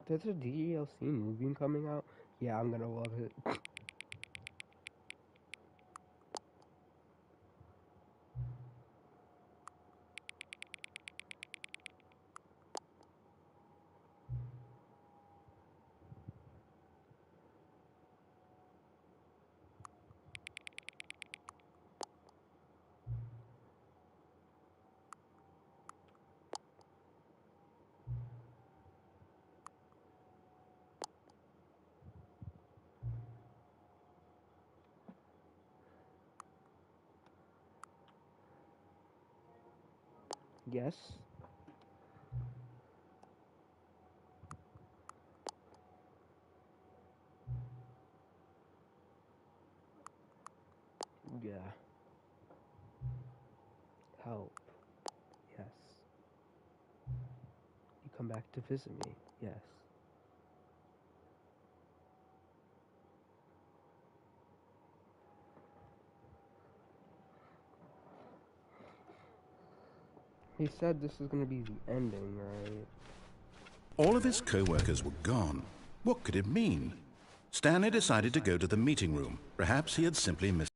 There's a DLC movie coming out. Yeah, I'm gonna love it. Yes. Yeah. Help. Yes. You come back to visit me. Yes. He said this is gonna be the ending, right? All of his co-workers were gone. What could it mean? Stanley decided to go to the meeting room. Perhaps he had simply missed.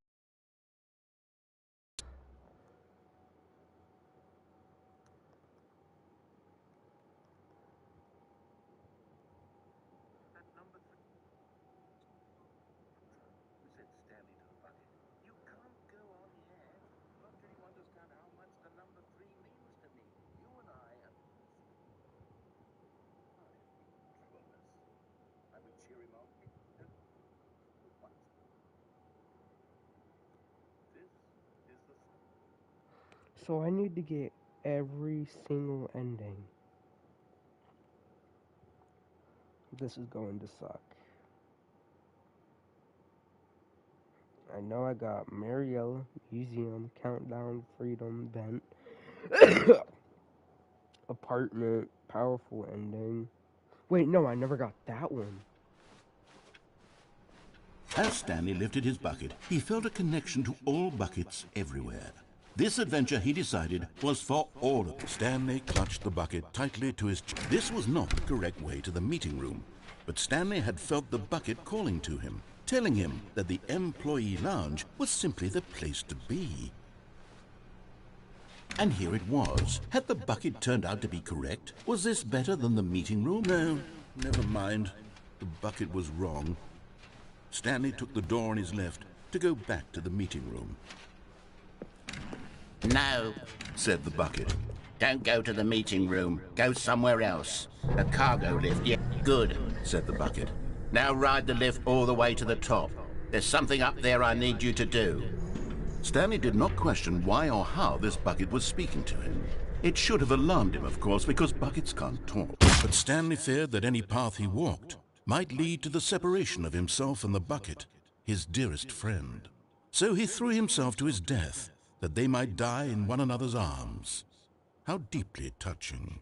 Said Stanley to the bucket. You can't go on here. Not till you understand how much the number 3 means to me. You and I are... I would cheer him on. What? This is the... So I need to get every single ending. This is going to suck. I know I got Mariella, Museum, Countdown, Freedom, Vent, Apartment, Powerful Ending. Wait, no, I never got that one. As Stanley lifted his bucket, he felt a connection to all buckets everywhere. This adventure, he decided, was for all of them. Stanley clutched the bucket tightly to his chest. This was not the correct way to the meeting room, but Stanley had felt the bucket calling to him, telling him that the employee lounge was simply the place to be. And here it was. Had the bucket turned out to be correct? Was this better than the meeting room? No, never mind. The bucket was wrong. Stanley took the door on his left to go back to the meeting room. No, Said the bucket. don't go to the meeting room. Go somewhere else. The cargo lift, yeah, good, Said the bucket. Now ride the lift all the way to the top. There's something up there I need you to do. Stanley did not question why or how this bucket was speaking to him. It should have alarmed him, of course, because buckets can't talk. But Stanley feared that any path he walked might lead to the separation of himself and the bucket, his dearest friend. So he threw himself to his death, that they might die in one another's arms. How deeply touching.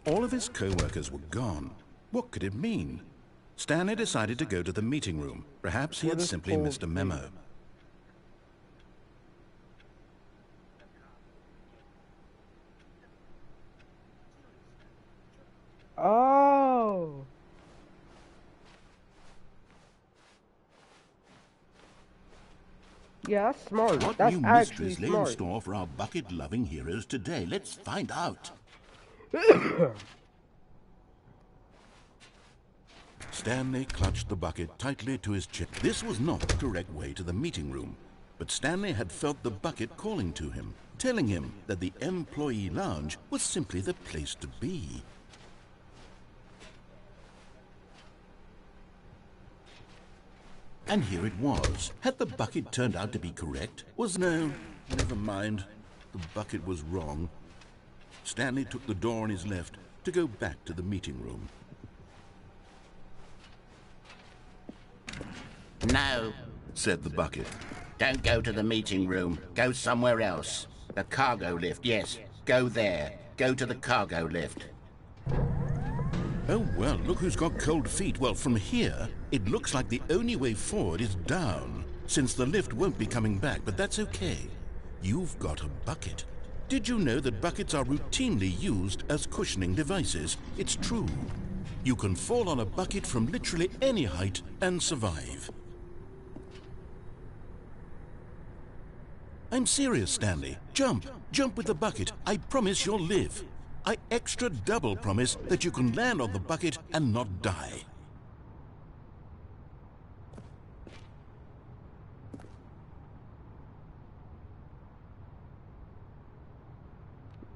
All of his co-workers were gone. What could it mean? Stanley decided to go to the meeting room. Perhaps he had simply missed a memo. Oh! Yeah, that's smart. What That's new actually mysteries lay in smart. store for our bucket-loving heroes today? Let's find out. Stanley clutched the bucket tightly to his chest. This was not the correct way to the meeting room, but Stanley had felt the bucket calling to him, telling him that the employee lounge was simply the place to be. And here it was. Had the bucket turned out to be correct? No, never mind. The bucket was wrong. Stanley took the door on his left to go back to the meeting room. No, Said the bucket. don't go to the meeting room. Go somewhere else. The cargo lift, yes, go there. Go to the cargo lift. Oh, well, look who's got cold feet. Well, from here, it looks like the only way forward is down, since the lift won't be coming back, but that's okay. You've got a bucket. Did you know that buckets are routinely used as cushioning devices? It's true. You can fall on a bucket from literally any height and survive. I'm serious, Stanley. Jump. Jump with the bucket. I promise you'll live. I extra double promise that you can land on the bucket and not die.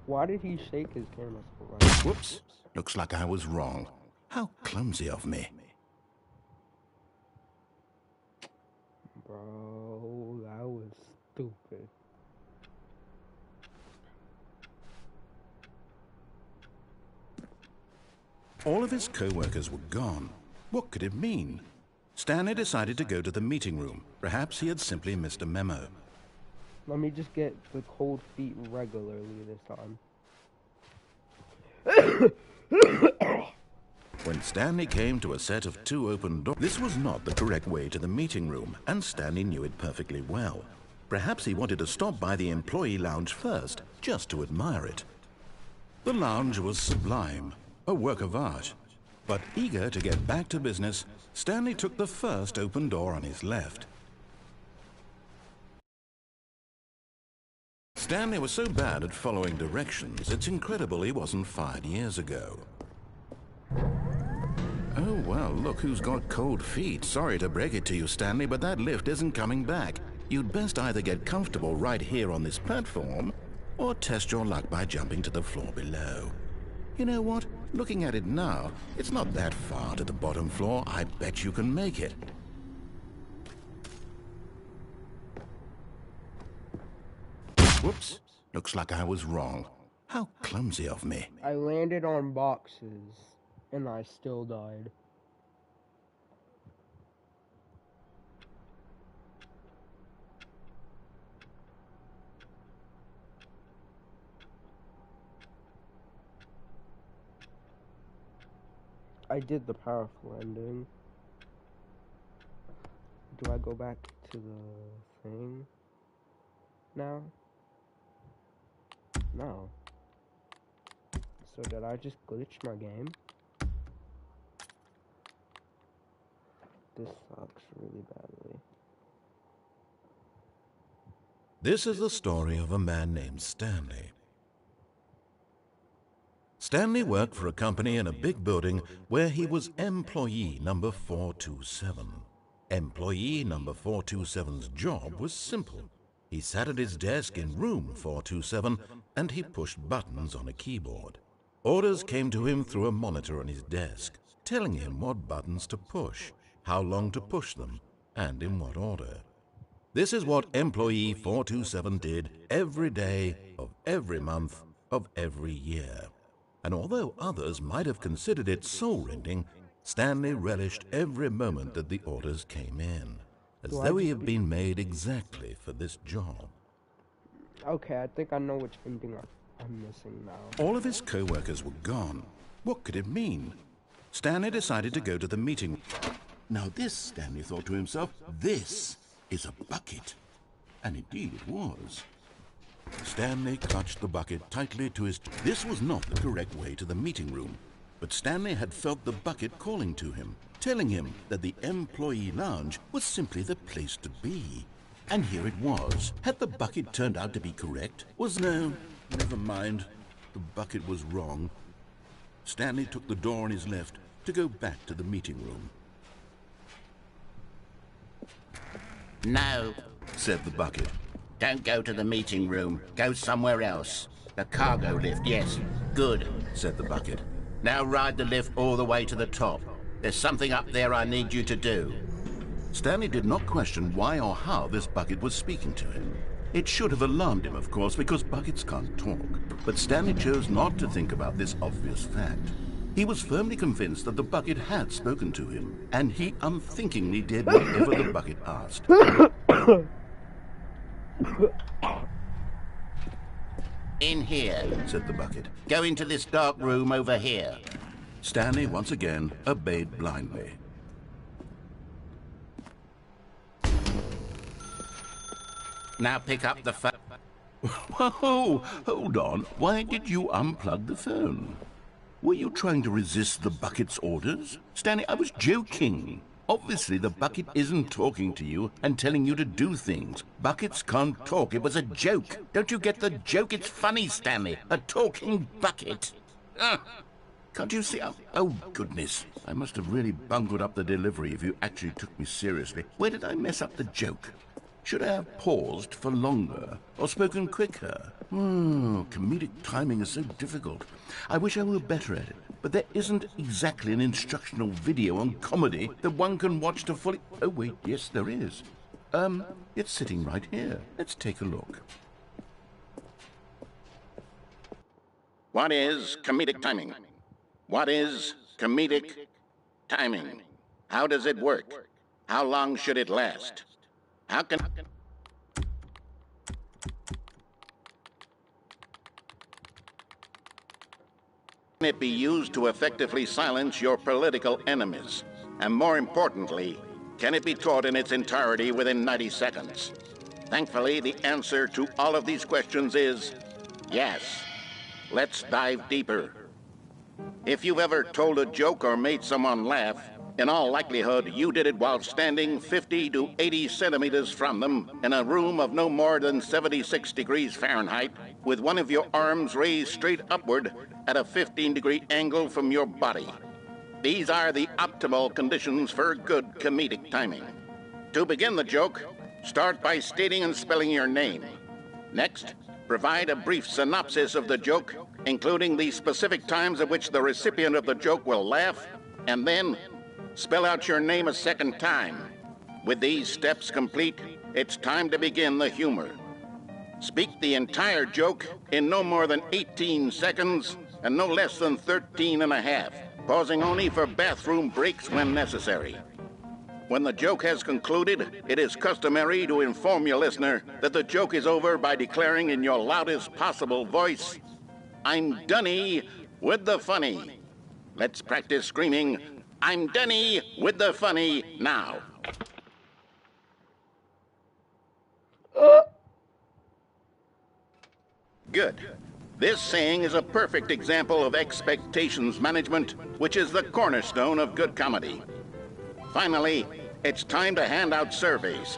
Why did he shake his camera so much? Whoops. Looks like I was wrong. How clumsy of me. Bro, that was stupid. All of his co-workers were gone. What could it mean? Stanley decided to go to the meeting room. Perhaps he had simply missed a memo. Let me just get the cold feet regularly this time. When Stanley came to a set of 2 open doors, this was not the correct way to the meeting room, and Stanley knew it perfectly well. Perhaps he wanted to stop by the employee lounge first, just to admire it. The lounge was sublime, a work of art. But eager to get back to business, Stanley took the first open door on his left. Stanley was so bad at following directions, it's incredible he wasn't fired years ago. Oh, well, look who's got cold feet. Sorry to break it to you, Stanley, but that lift isn't coming back. You'd best either get comfortable right here on this platform, or test your luck by jumping to the floor below. You know what? Looking at it now, it's not that far to the bottom floor. I bet you can make it. Whoops. Looks like I was wrong. How clumsy of me. I landed on boxes, and I still died. I did the powerful ending. Do I go back to the thing now? No. So did I just glitch my game? This sucks really badly. This is the story of a man named Stanley. Stanley worked for a company in a big building where he was employee number 427. Employee number 427's job was simple. He sat at his desk in room 427 and he pushed buttons on a keyboard. Orders came to him through a monitor on his desk, telling him what buttons to push, how long to push them, and in what order. This is what employee 427 did every day of every month of every year. And although others might have considered it soul-rending, Stanley relished every moment that the orders came in, as though he had been made exactly for this job. Okay, I think I know which ending I'm missing now. All of his co-workers were gone. What could it mean? Stanley decided to go to the meeting. Now this, Stanley thought to himself, this is a bucket. And indeed it was. Stanley clutched the bucket tightly to his... This was not the correct way to the meeting room, but Stanley had felt the bucket calling to him, telling him that the employee lounge was simply the place to be. And here it was. Had the bucket turned out to be correct? No, never mind. The bucket was wrong. Stanley took the door on his left to go back to the meeting room. No, Said the bucket. don't go to the meeting room. Go somewhere else. The cargo lift, yes. Good, Said the bucket. Now ride the lift all the way to the top. There's something up there I need you to do. Stanley did not question why or how this bucket was speaking to him. It should have alarmed him, of course, because buckets can't talk. But Stanley chose not to think about this obvious fact. He was firmly convinced that the bucket had spoken to him, and he unthinkingly did whatever the bucket asked. In here. Said the bucket. Go into this dark room over here. Stanley once again obeyed blindly. Now pick up the phone. Whoa, hold on. Why did you unplug the phone? Were you trying to resist the bucket's orders? Stanley, I was joking. Obviously, the bucket isn't talking to you and telling you to do things. Buckets can't talk. It was a joke. Don't you get the joke? It's funny, Stanley. A talking bucket. Can't you see? Oh, goodness. I must have really bungled up the delivery if you actually took me seriously. Where did I mess up the joke? Should I have paused for longer or spoken quicker? Comedic timing is so difficult. I wish I were better at it, but there isn't exactly an instructional video on comedy that one can watch to fully... Oh, wait, yes, there is. It's sitting right here. Let's take a look. What is comedic timing? What is comedic timing? How does it work? How long should it last? How can it be used to effectively silence your political enemies? And more importantly, can it be taught in its entirety within 90 seconds? Thankfully, the answer to all of these questions is yes. Let's dive deeper. If you've ever told a joke or made someone laugh, in all likelihood, you did it while standing 50 to 80 centimeters from them in a room of no more than 76 degrees Fahrenheit, with one of your arms raised straight upward at a 15-degree angle from your body. These are the optimal conditions for good comedic timing. To begin the joke, start by stating and spelling your name. Next, provide a brief synopsis of the joke, including the specific times at which the recipient of the joke will laugh, and then spell out your name a second time. With these steps complete, it's time to begin the humor. Speak the entire joke in no more than 18 seconds and no less than 13 and a half, pausing only for bathroom breaks when necessary. When the joke has concluded, it is customary to inform your listener that the joke is over by declaring in your loudest possible voice, "I'm dunny with the funny." Let's practice screaming, "I'm dunny with the funny" now. Good. This saying is a perfect example of expectations management, which is the cornerstone of good comedy. Finally, it's time to hand out surveys.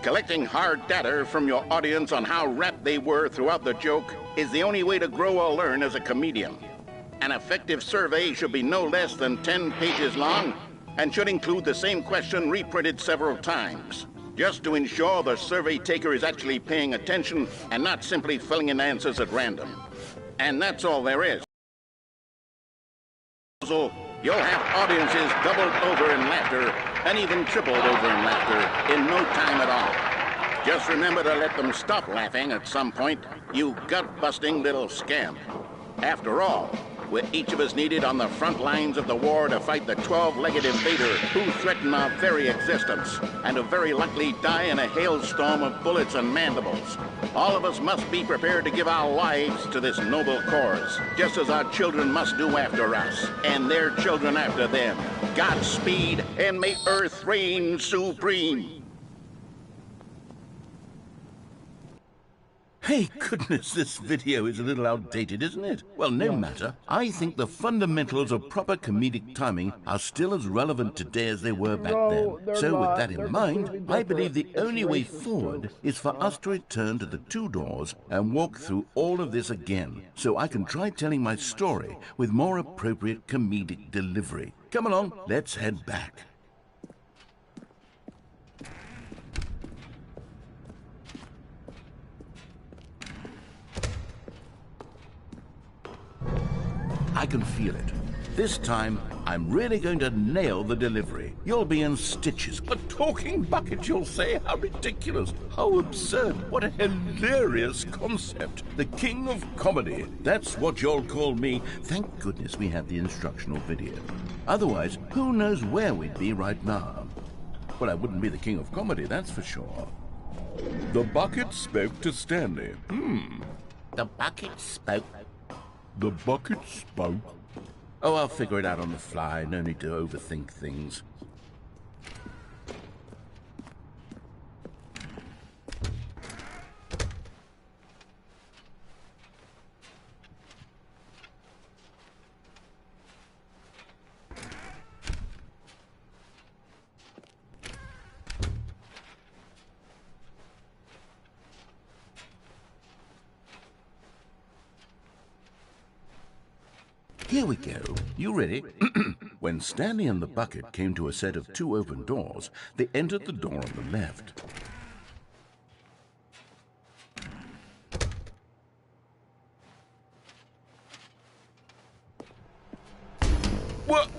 Collecting hard data from your audience on how rapt they were throughout the joke is the only way to grow or learn as a comedian. An effective survey should be no less than 10 pages long and should include the same question reprinted several times, just to ensure the survey taker is actually paying attention and not simply filling in answers at random. And that's all there is. You'll have audiences doubled over in laughter and even tripled over in laughter in no time at all. Just remember to let them stop laughing at some point, you gut-busting little scamp. After all, we're each of us needed on the front lines of the war to fight the 12-legged invader who threaten our very existence and who very likely die in a hailstorm of bullets and mandibles. All of us must be prepared to give our lives to this noble cause, just as our children must do after us, and their children after them. Godspeed, and may Earth reign supreme. Hey, goodness, this video is a little outdated, isn't it? Well, no matter. I think the fundamentals of proper comedic timing are still as relevant today as they were back then. So with that in mind, I believe the only way forward is for us to return to the two doors and walk through all of this again, so I can try telling my story with more appropriate comedic delivery. Come along, let's head back. I can feel it. This time, I'm really going to nail the delivery. You'll be in stitches. A talking bucket, you'll say? How ridiculous. How absurd. What a hilarious concept. The king of comedy. That's what you'll call me. Thank goodness we had the instructional video. Otherwise, who knows where we'd be right now. Well, I wouldn't be the king of comedy, that's for sure. The bucket spoke to Stanley. The bucket spoke. The bucket spoke. Oh, I'll figure it out on the fly. No need to overthink things. Here we go. You ready? When Stanley and the bucket came to a set of 2 open doors, they entered the door on the left. What?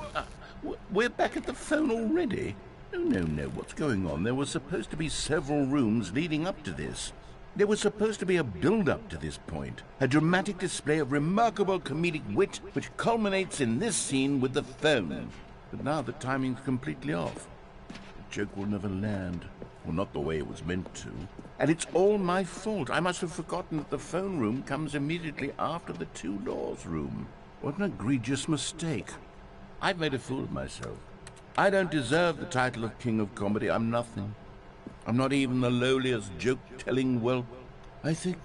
We're back at the phone already? No, what's going on? There were supposed to be several rooms leading up to this. There was supposed to be a build-up to this point, a dramatic display of remarkable comedic wit which culminates in this scene with the phone. But now the timing's completely off. The joke will never land. Well, not the way it was meant to. And it's all my fault. I must have forgotten that the phone room comes immediately after the 2 doors room. What an egregious mistake. I've made a fool of myself. I don't deserve the title of King of Comedy. I'm nothing. I'm not even the lowliest joke-telling whelp. I think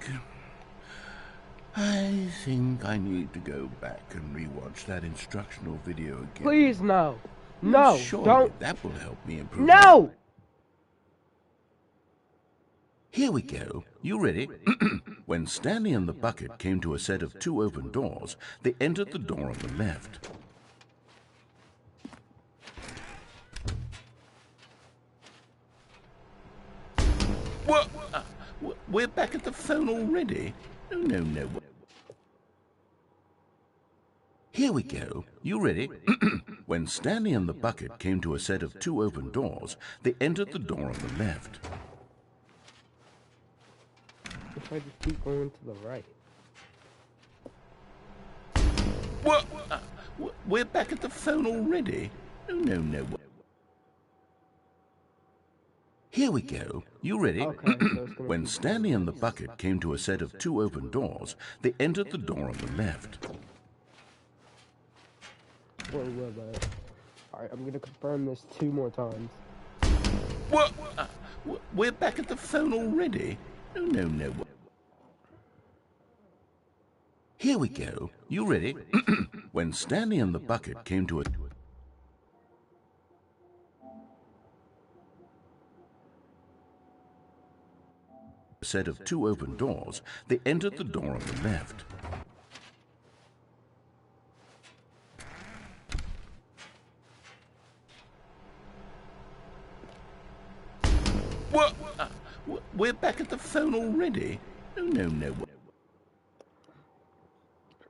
I need to go back and rewatch that instructional video again. Please, no. No, Surely don't. that will help me improve. No! Here we go. You ready? When Stanley and the bucket came to a set of 2 open doors, they entered the door on the left. What? We're back at the phone already? No. Here we go. You ready? When Stanley and the bucket came to a set of 2 open doors, they entered the door on the left. If I just keep going to the right. What? We're back at the phone already? No. Here we go. You ready? Okay, so it's gonna When keep Stanley and the bucket came to a set of 2 open doors, they entered the door on the left. Alright, I'm gonna confirm this 2 more times. What? We're back at the phone already? No. Here we go. You ready? When Stanley and the bucket came to a set of 2 open doors, they entered the door on the left. What? We're back at the phone already? No.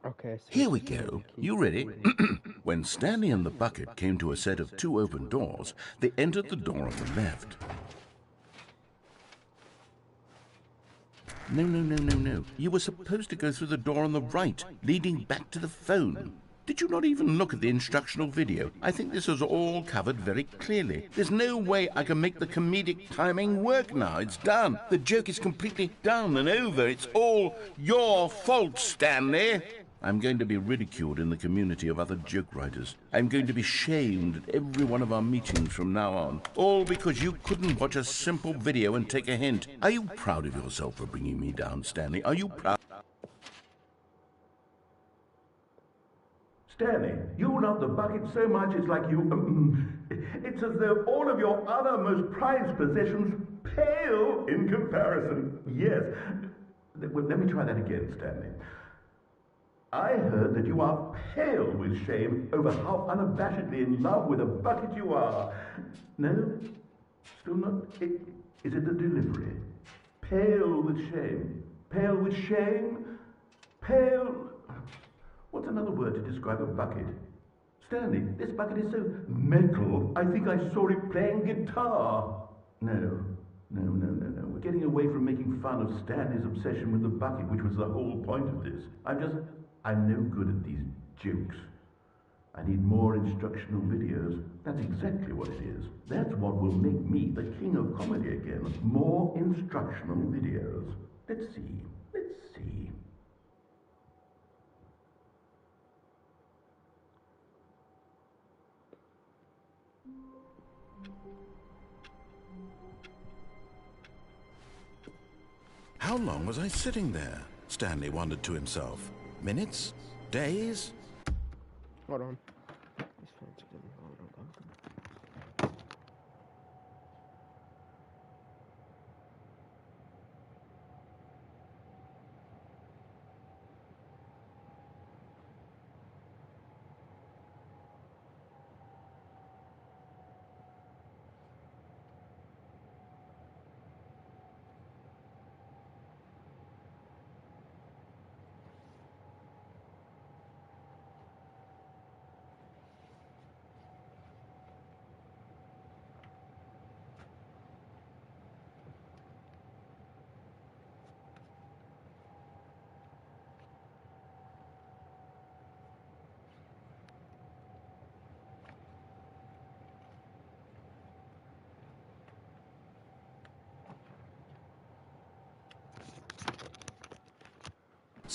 Okay, so Here we go. You ready? When Stanley and the bucket came to a set of 2 open doors, they entered the door on the left. No. You were supposed to go through the door on the right, leading back to the phone. Did you not even look at the instructional video? I think this is all covered very clearly. There's no way I can make the comedic timing work now. It's done. The joke is completely done and over. It's all your fault, Stanley. I'm going to be ridiculed in the community of other joke writers. I'm going to be shamed at every one of our meetings from now on. All because you couldn't watch a simple video and take a hint. Are you proud of yourself for bringing me down, Stanley? Are you proud? Stanley, you love the bucket so much it's like you... it's as though all of your other most prized possessions pale in comparison. Yes. Well, let me try that again, Stanley. I heard that you are pale with shame over how unabashedly in love with a bucket you are. No? Still not? Is it the delivery? Pale with shame. Pale with shame? Pale... What's another word to describe a bucket? Stanley, this bucket is so metal. I think I saw it playing guitar. No. We're getting away from making fun of Stanley's obsession with the bucket, which was the whole point of this. I'm no good at these jokes. I need more instructional videos. That's exactly what it is. That's what will make me the king of comedy again. More instructional videos. Let's see. How long was I sitting there? Stanley wondered to himself. Minutes? Days? Hold on.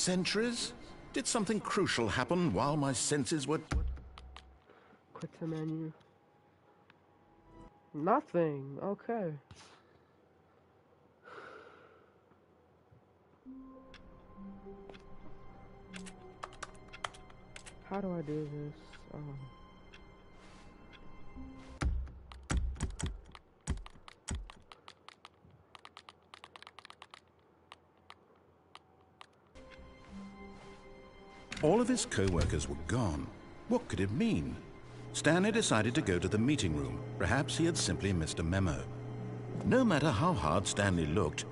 Centuries? Did something crucial happen while my senses were... Quit the menu. Nothing. Okay. How do I do this? All of his co-workers were gone. What could it mean? Stanley decided to go to the meeting room. Perhaps he had simply missed a memo. No matter how hard Stanley looked,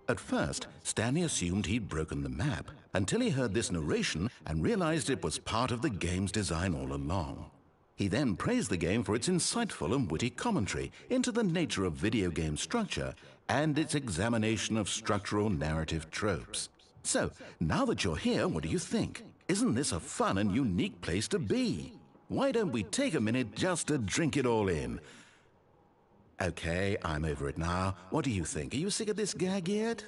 at first, Stanley assumed he'd broken the map until he heard this narration and realized it was part of the game's design all along. He then praised the game for its insightful and witty commentary into the nature of video game structure and its examination of structural narrative tropes. So, now that you're here, what do you think? Isn't this a fun and unique place to be? Why don't we take a minute just to drink it all in? Okay, I'm over it now. What do you think? Are you sick of this gag yet?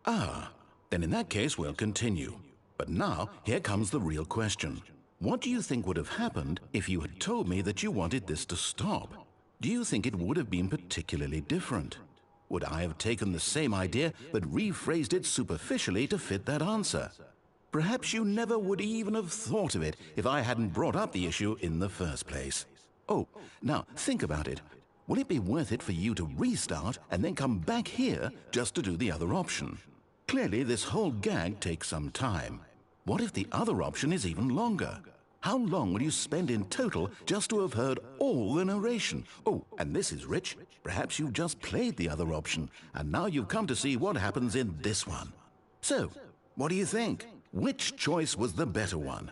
Ah, then in that case we'll continue. But now, here comes the real question. What do you think would have happened if you had told me that you wanted this to stop? Do you think it would have been particularly different? Would I have taken the same idea but rephrased it superficially to fit that answer? Perhaps you never would even have thought of it if I hadn't brought up the issue in the first place. Oh, now think about it. Will it be worth it for you to restart and then come back here just to do the other option? Clearly, this whole gag takes some time. What if the other option is even longer? How long will you spend in total just to have heard all the narration? Oh, and this is rich. Perhaps you've just played the other option, and now you've come to see what happens in this one. So, what do you think? Which choice was the better one?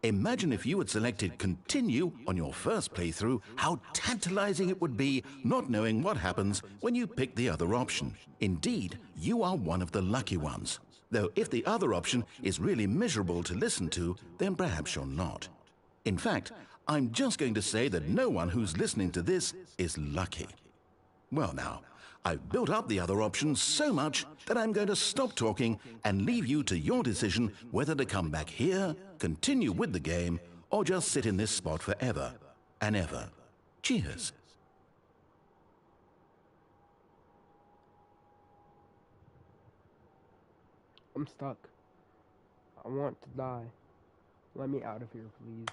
Imagine if you had selected continue on your first playthrough, how tantalizing it would be not knowing what happens when you pick the other option. Indeed, you are one of the lucky ones. Though if the other option is really miserable to listen to, then perhaps you're not. In fact, I'm just going to say that no one who's listening to this is lucky. Well now, I've built up the other option so much that I'm going to stop talking and leave you to your decision whether to come back here, continue with the game, or just sit in this spot forever and ever. Cheers. I'm stuck. I want to die. Let me out of here, please.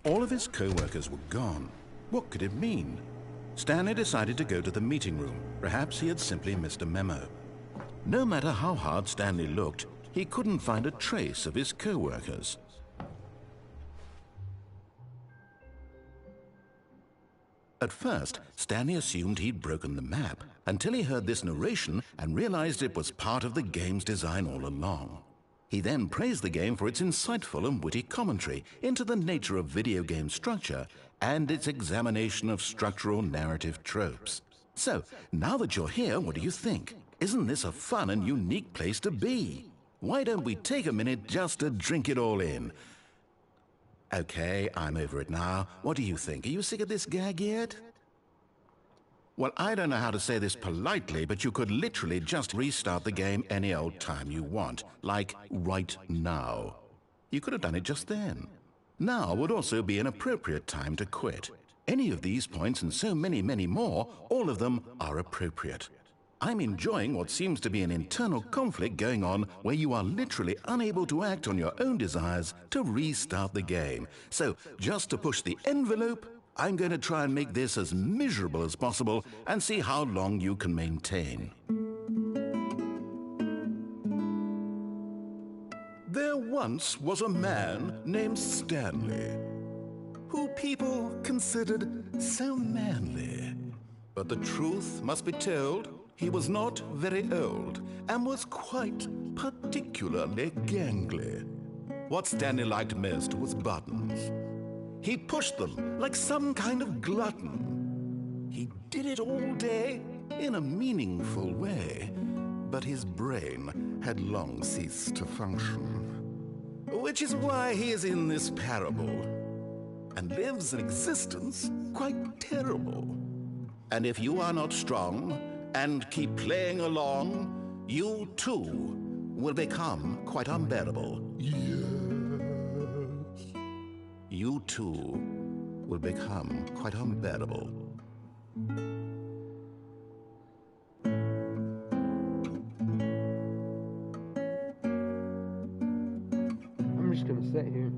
All of his co-workers were gone. What could it mean? Stanley decided to go to the meeting room. Perhaps he had simply missed a memo. No matter how hard Stanley looked, he couldn't find a trace of his co-workers. At first, Stanley assumed he'd broken the map until he heard this narration and realized it was part of the game's design all along. He then praised the game for its insightful and witty commentary into the nature of video game structure and its examination of structural narrative tropes. So, now that you're here, what do you think? Isn't this a fun and unique place to be? Why don't we take a minute just to drink it all in? Okay, I'm over it now. What do you think? Are you sick of this gag yet? Well, I don't know how to say this politely, but you could literally just restart the game any old time you want, like right now. You could have done it just then. Now would also be an appropriate time to quit. Any of these points and so many, many more, all of them are appropriate. I'm enjoying what seems to be an internal conflict going on where you are literally unable to act on your own desires to restart the game. So, just to push the envelope, I'm going to try and make this as miserable as possible and see how long you can maintain. There once was a man named Stanley, who people considered so manly. But the truth must be told, he was not very old and was quite particularly gangly. What Stanley liked most was buttons. He pushed them like some kind of glutton. He did it all day in a meaningful way, but his brain had long ceased to function. Which is why he is in this parable and lives an existence quite terrible. And if you are not strong and keep playing along, you too will become quite unbearable. Yes. You too will become quite unbearable. I'm just gonna sit here.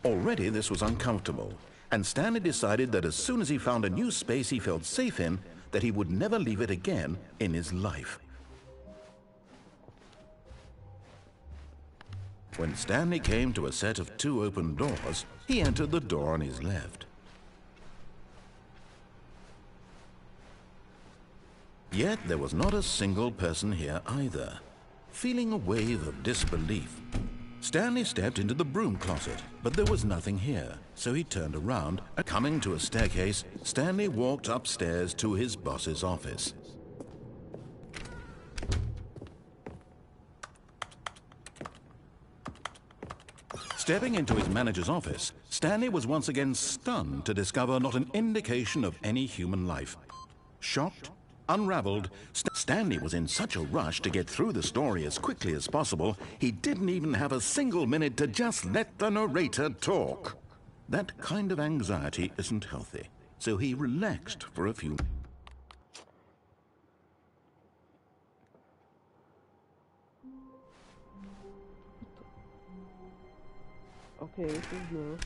Already this was uncomfortable, and Stanley decided that as soon as he found a new space he felt safe in, that he would never leave it again in his life. When Stanley came to a set of 2 open doors, he entered the door on his left. Yet there was not a single person here either. Feeling a wave of disbelief, Stanley stepped into the broom closet, but there was nothing here, so he turned around, and coming to a staircase, Stanley walked upstairs to his boss's office. Stepping into his manager's office, Stanley was once again stunned to discover not an indication of any human life. Shocked, unraveled, Stanley was in such a rush to get through the story as quickly as possible, he didn't even have a single minute to just let the narrator talk. That kind of anxiety isn't healthy, so he relaxed for a few. Okay, this is new.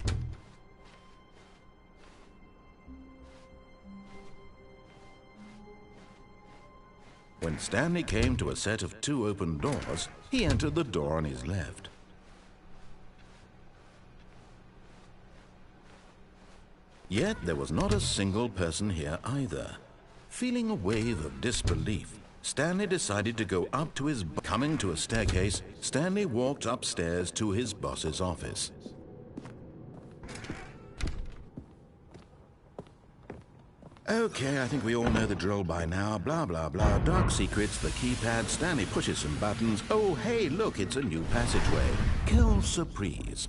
When Stanley came to a set of 2 open doors, he entered the door on his left. Yet there was not a single person here either. Feeling a wave of disbelief, Stanley decided to go up to his... Coming to a staircase, Stanley walked upstairs to his boss's office. Okay, I think we all know the drill by now. Blah, blah, blah. Dark secrets, the keypad. Stanley pushes some buttons. Oh, hey, look, it's a new passageway. Kill surprise.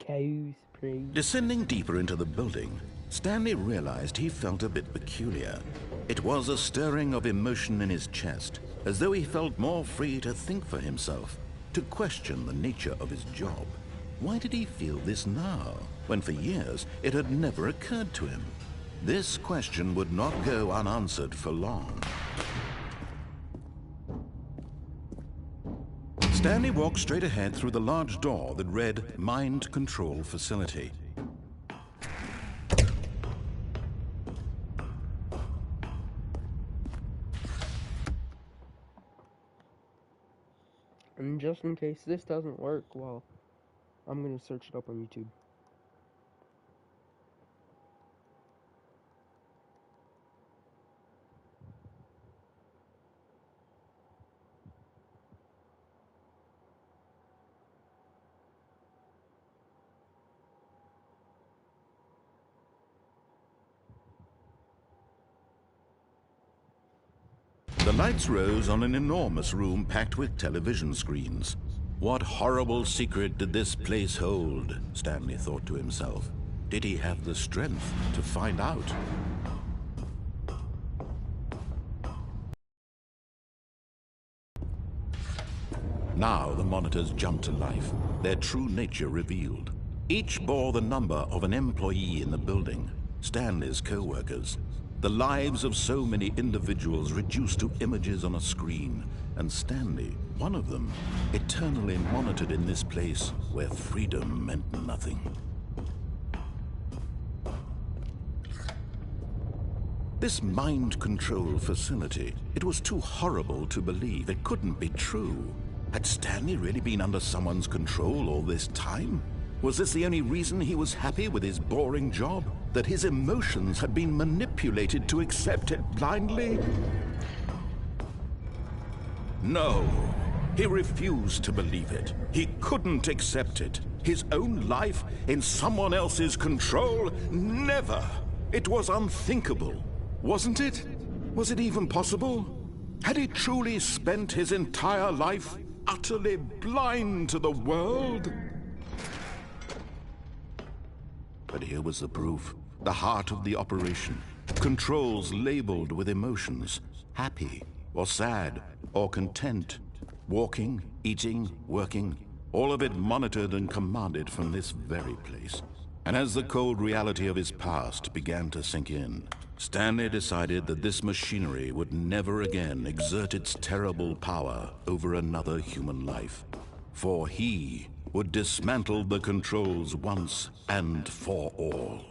Cows, please. Descending deeper into the building, Stanley realized he felt a bit peculiar. It was a stirring of emotion in his chest, as though he felt more free to think for himself, to question the nature of his job. Why did he feel this now, when for years it had never occurred to him? This question would not go unanswered for long. Stanley walked straight ahead through the large door that read Mind Control Facility. And just in case this doesn't work, well, I'm gonna search it up on YouTube. The lights rose on an enormous room packed with television screens. What horrible secret did this place hold? Stanley thought to himself. Did he have the strength to find out? Now the monitors jumped to life, their true nature revealed. Each bore the number of an employee in the building, Stanley's co-workers. The lives of so many individuals reduced to images on a screen, and Stanley, one of them, eternally monitored in this place where freedom meant nothing. This mind control facility, it was too horrible to believe. It couldn't be true. Had Stanley really been under someone's control all this time? Was this the only reason he was happy with his boring job? That his emotions had been manipulated to accept it blindly? No, he refused to believe it. He couldn't accept it. His own life in someone else's control? Never! It was unthinkable, wasn't it? Was it even possible? Had he truly spent his entire life utterly blind to the world? But here was the proof, the heart of the operation. Controls labeled with emotions, happy or sad or content. Walking, eating, working, all of it monitored and commanded from this very place. And as the cold reality of his past began to sink in, Stanley decided that this machinery would never again exert its terrible power over another human life. For he would dismantle the controls once and for all.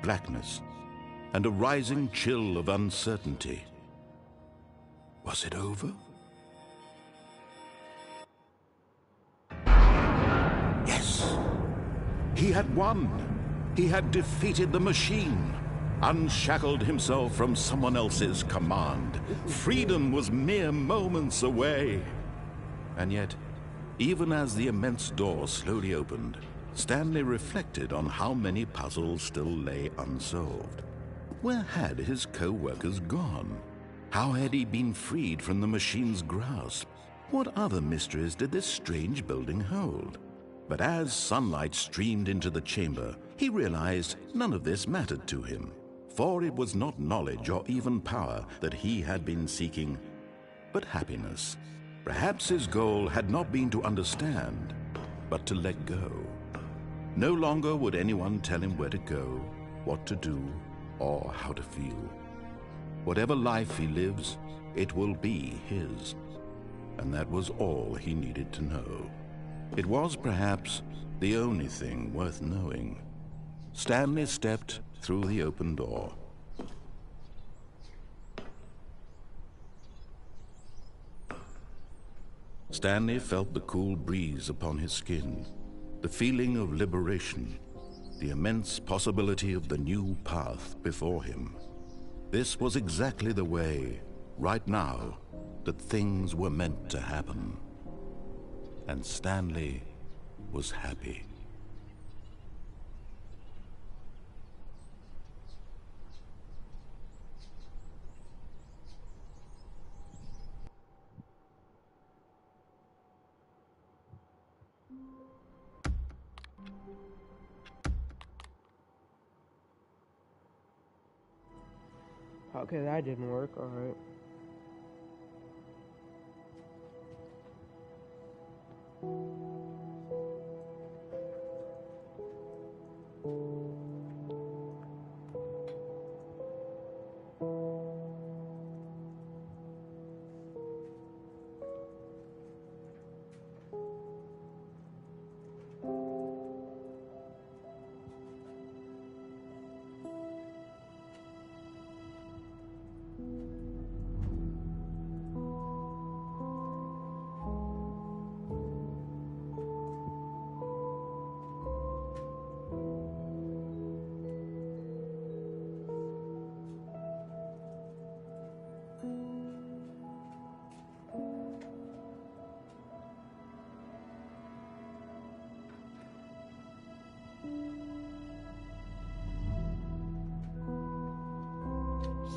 Blackness and a rising chill of uncertainty. Was it over? Yes! He had won! He had defeated the machine, unshackled himself from someone else's command. Freedom was mere moments away. And yet, even as the immense door slowly opened, Stanley reflected on how many puzzles still lay unsolved. Where had his co-workers gone? How had he been freed from the machine's grasp? What other mysteries did this strange building hold? But as sunlight streamed into the chamber, he realized none of this mattered to him. For it was not knowledge or even power that he had been seeking, but happiness. Perhaps his goal had not been to understand, but to let go. No longer would anyone tell him where to go, what to do, or how to feel. Whatever life he lives, it will be his. And that was all he needed to know. It was perhaps the only thing worth knowing. Stanley stepped through the open door. Stanley felt the cool breeze upon his skin, the feeling of liberation, the immense possibility of the new path before him. This was exactly the way, right now, that things were meant to happen. And Stanley was happy. Okay, that didn't work. Alright.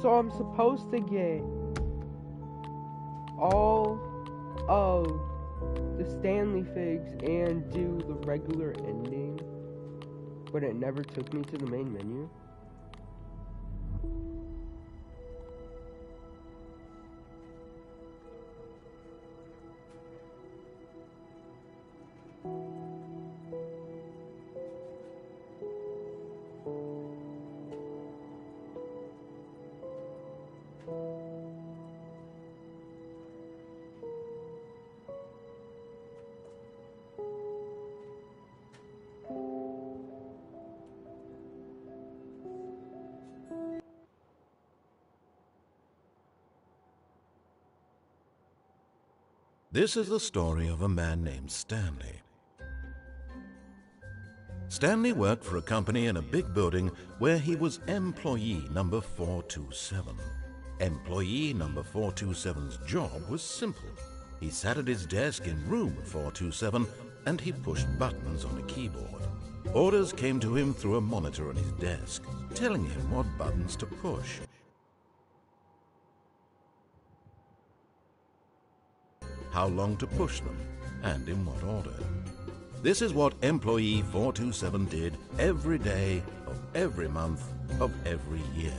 So I'm supposed to get all of the Stanley figs and do the regular ending, but it never took me to the main menu. This is the story of a man named Stanley. Stanley worked for a company in a big building where he was employee number 427. Employee number 427's job was simple. He sat at his desk in room 427 and he pushed buttons on a keyboard. Orders came to him through a monitor on his desk, telling him what buttons to push. How long to push them, and in what order. This is what employee 427 did every day of every month of every year.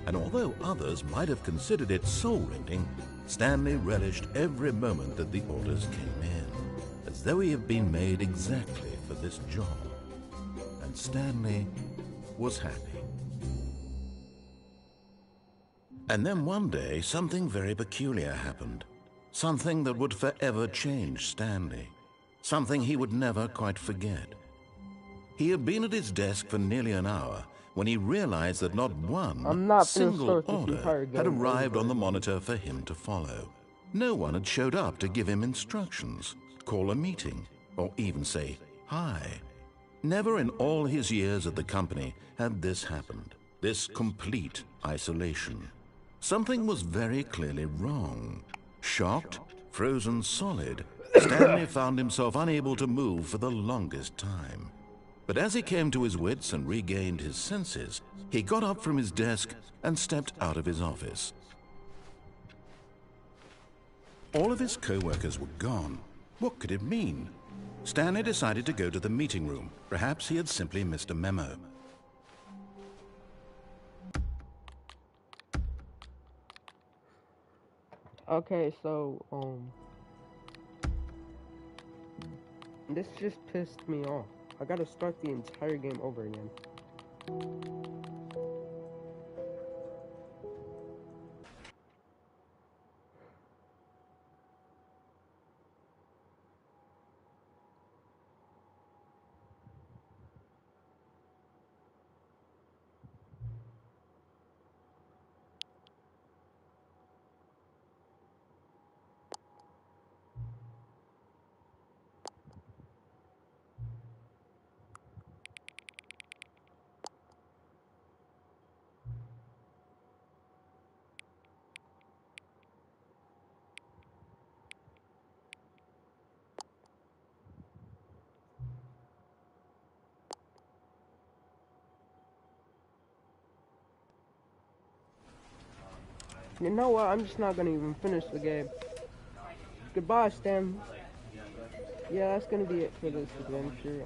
And although others might have considered it soul-rending, Stanley relished every moment that the orders came in, as though he had been made exactly for this job. And Stanley was happy. And then one day, something very peculiar happened. Something that would forever change Stanley. Something he would never quite forget. He had been at his desk for nearly an hour when he realized that not one single order had arrived on the monitor for him to follow. No one had showed up to give him instructions, call a meeting, or even say hi. Never in all his years at the company had this happened, this complete isolation. Something was very clearly wrong. Shocked, frozen solid, Stanley found himself unable to move for the longest time. But as he came to his wits and regained his senses, he got up from his desk and stepped out of his office. All of his co-workers were gone. What could it mean? Stanley decided to go to the meeting room. Perhaps he had simply missed a memo. Okay, so, this just pissed me off. I gotta start the entire game over again. You know what? I'm just not gonna even finish the game. Goodbye, Stan. Yeah, that's gonna be it for this adventure.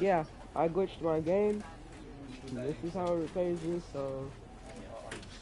Yeah, I glitched my game. This is how it replays this, so